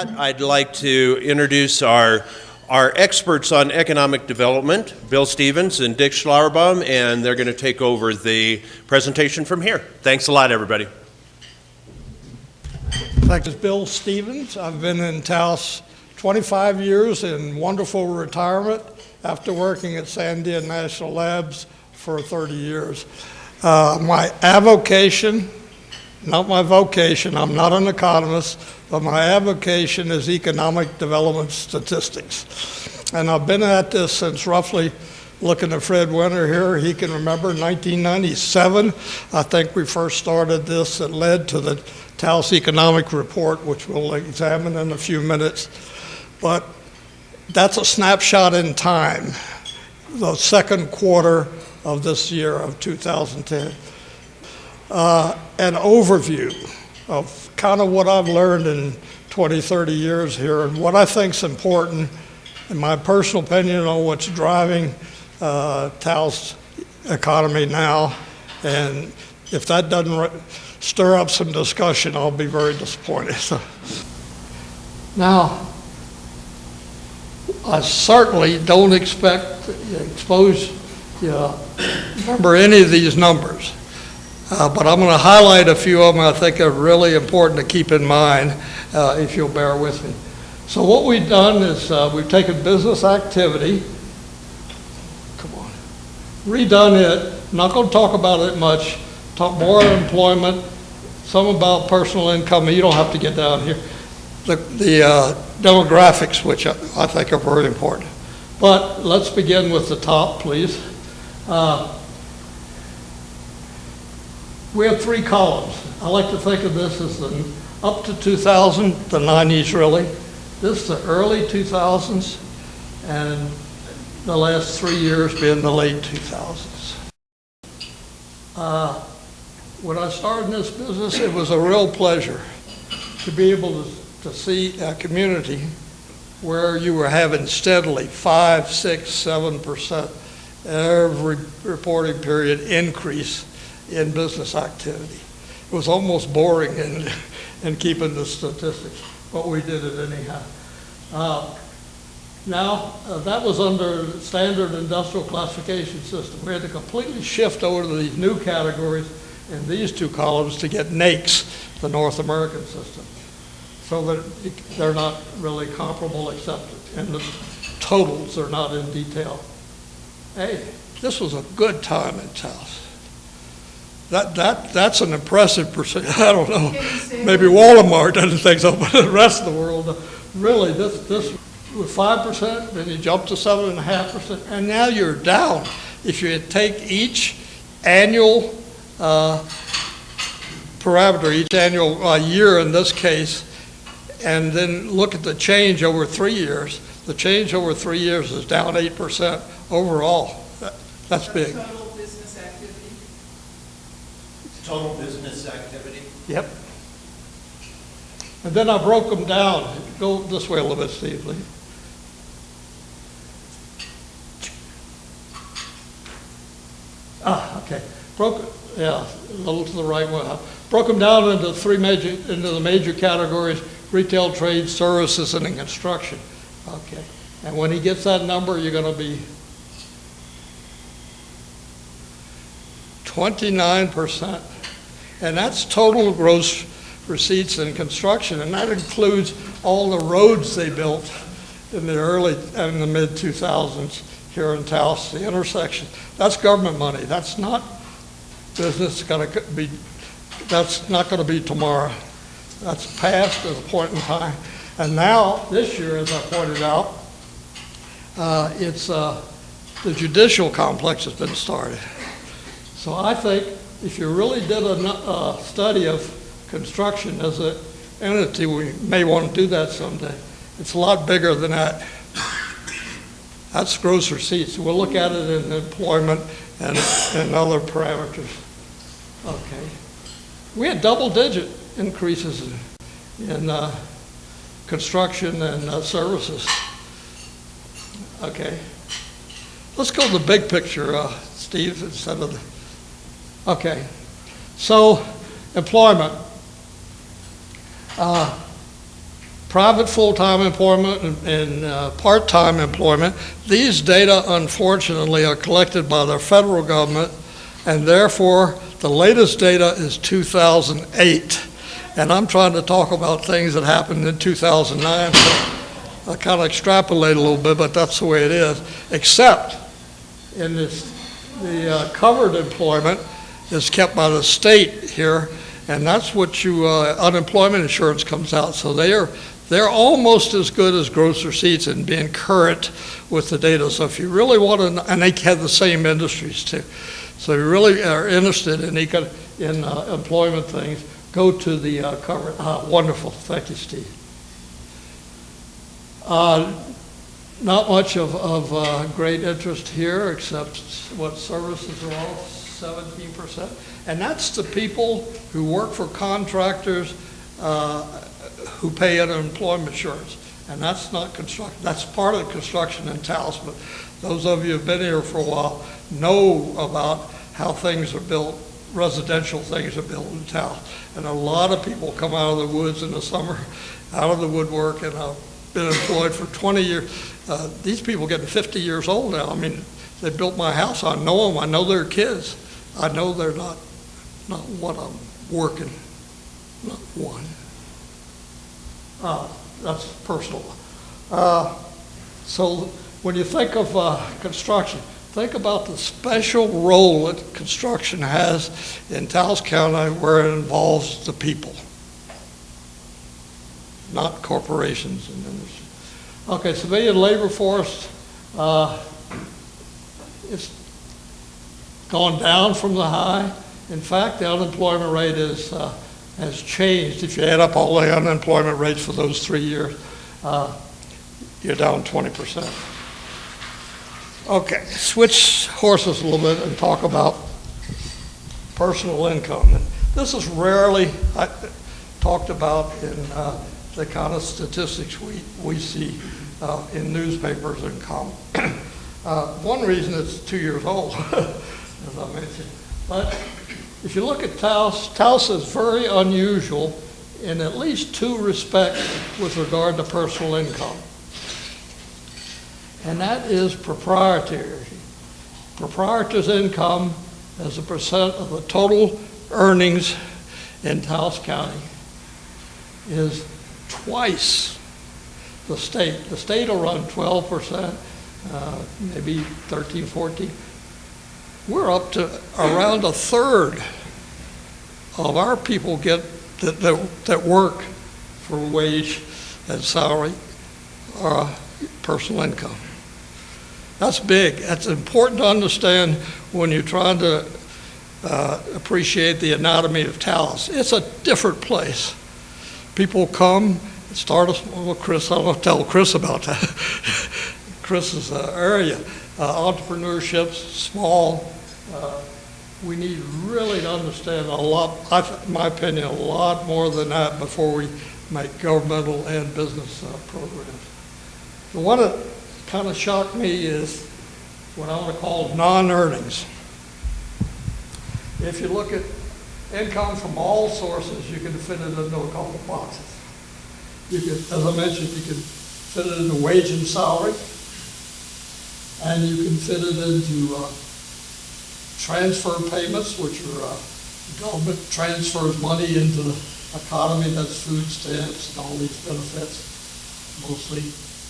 that, I'd like to introduce our experts on economic development, Bill Stevens and Dick Schlauerbaum, and they're going to take over the presentation from here. Thanks a lot, everybody. Thanks, Bill Stevens. I've been in Taos 25 years in wonderful retirement after working at Sandia National Labs for 30 years. My avocation, not my vocation, I'm not an economist, but my avocation is economic development statistics. And I've been at this since roughly, looking at Fred Winter here, he can remember 1997. I think we first started this. It led to the Taos Economic Report, which we'll examine in a few minutes. But that's a snapshot in time, the second quarter of this year of 2010. An overview of kind of what I've learned in 20, 30 years here and what I think is important, in my personal opinion, on what's driving Taos economy now. And if that doesn't stir up some discussion, I'll be very disappointed. Now, I certainly don't expect to expose remember any of these numbers. But I'm going to highlight a few of them I think are really important to keep in mind, if you'll bear with me. So what we've done is we've taken business activity, redone it, not going to talk about it much, talk more about employment, some about personal income, and you don't have to get down here. The demographics, which I think are very important. But let's begin with the top, please. We have three columns. I like to think of this as the up to 2000, the 90s really. This is the early 2000s, and the last 3 years being the late 2000s. When I started in this business, it was a real pleasure to be able to see a community where you were having steadily 5, 6, 7% every reporting period increase in business activity. It was almost boring in keeping the statistics, but we did it anyhow. Now, that was under the standard industrial classification system. We had to completely shift over to these new categories in these two columns to get NAICS, the North American system, so that they're not really comparable except in the totals are not in detail. Hey, this was a good time in Taos. That's an impressive percent. I don't know. Maybe Walmart doesn't think so, but the rest of the world, really, this was 5%, then you jump to 7.5%, and now you're down. If you take each annual parameter, each annual year in this case, and then look at the change over 3 years, the change over 3 years is down 8% overall. That's big. Total business activity? Total business activity? Yep. And then I broke them down. Go this way a little bit, Steve, please. Okay. Yeah, a little to the right one. Broke them down into the major categories: retail, trade, services, and in construction. Okay. And when he gets that number, you're going to be 29%. And that's total gross receipts in construction, and that includes all the roads they built in the mid 2000s here in Taos, the intersection. That's government money. That's not business that's not going to be tomorrow. That's past at a point in time. And now, this year, as I pointed out, it's the judicial complex has been started. So I think if you really did a study of construction as an entity, we may want to do that someday. It's a lot bigger than that. That's gross receipts. We'll look at it in employment and other parameters. Okay. We had double-digit increases in construction and services. Okay. Let's go to the big picture, Steve, instead of the... Okay. So, employment. private full-time employment and part-time employment. These data, unfortunately, are collected by the federal government, and therefore, the latest data is 2008. And I'm trying to talk about things that happened in 2009, so I kind of extrapolate a little bit, but that's the way it is. Except in the covered employment is kept by the state here, and that's what unemployment insurance comes out. So they're almost as good as gross receipts in being current with the data. So if you really want to, and they have the same industries too. So you really are interested in employment things, go to the cover. Wonderful, thank you, Steve. Not much of great interest here, except what services are all 17%. And that's the people who work for contractors who pay unemployment insurance. And that's not construction, that's part of the construction in Taos, but those of you who've been here for a while know about how things are built, residential things are built in Taos. And a lot of people come out of the woods in the summer, out of the woodwork, and I've been employed for 20 years. These people getting 50 years old now. I mean, they built my house. I know them. I know their kids. I know they're not what I'm working, not one. That's personal. So when you think of construction, think about the special role that construction has in Taos County where it involves the people, not corporations and industry. Okay, civilian labor force, it's gone down from the high. In fact, the unemployment rate has changed. If you add up all the unemployment rates for those 3 years, you're down 20%. Okay, switch horses a little bit and talk about personal income. And this is rarely talked about in the kind of statistics we see in newspapers and common. One reason it's 2 years old, as I mentioned. But if you look at Taos, Taos is very unusual in at least two respects with regard to personal income. And that is proprietary. Proprietor's income as a percent of the total earnings in Taos County is twice the state. The state will run 12%, maybe 13, 14. We're up to around a third of our people get that work for wage and salary or personal income. That's big. That's important to understand when you're trying to appreciate the anatomy of Taos. It's a different place. People come and start well, Chris, I'll tell Chris about that. Chris's area. Entrepreneurships, small. We need really to understand a lot, in my opinion, a lot more than that before we make governmental and business programs. The one that kind of shocked me is what I want to call non-earnings. If you look at income from all sources, you can fit it into a couple of boxes. You can, as I mentioned, you can fit it into wage and salary, and you can fit it into transfer payments, which are government transfers money into the economy. That's food stamps and all these benefits, mostly.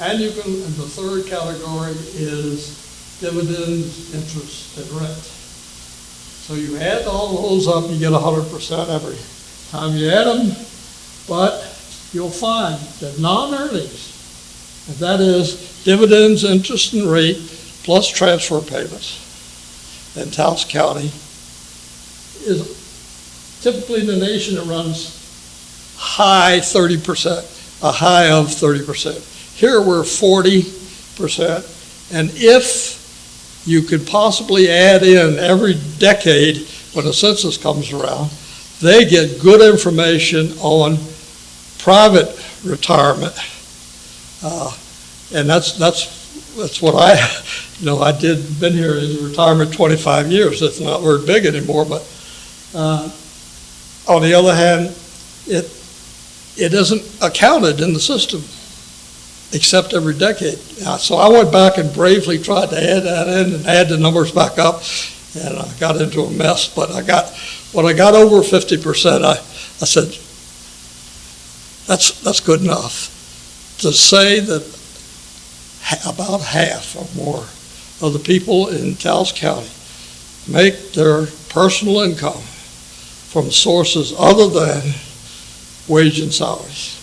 And you can, and the third category is dividends, interest, and rent. So you add all those up, you get 100% every time you add them, but you'll find that non-earnings, and that is dividends, interest, and rate, plus transfer payments in Taos County, is typically in the nation it runs high 30%, a high of 30%. Here we're 40%, and if you could possibly add in every decade when the census comes around, they get good information on private retirement. And that's what I been here in retirement 25 years. It's not very big anymore, but on the other hand, it isn't accounted in the system, except every decade. So I went back and bravely tried to add that in and add the numbers back up, and I got into a mess, but when I got over 50%, I said, that's good enough to say that about half or more of the people in Taos County make their personal income from sources other than wage and salaries.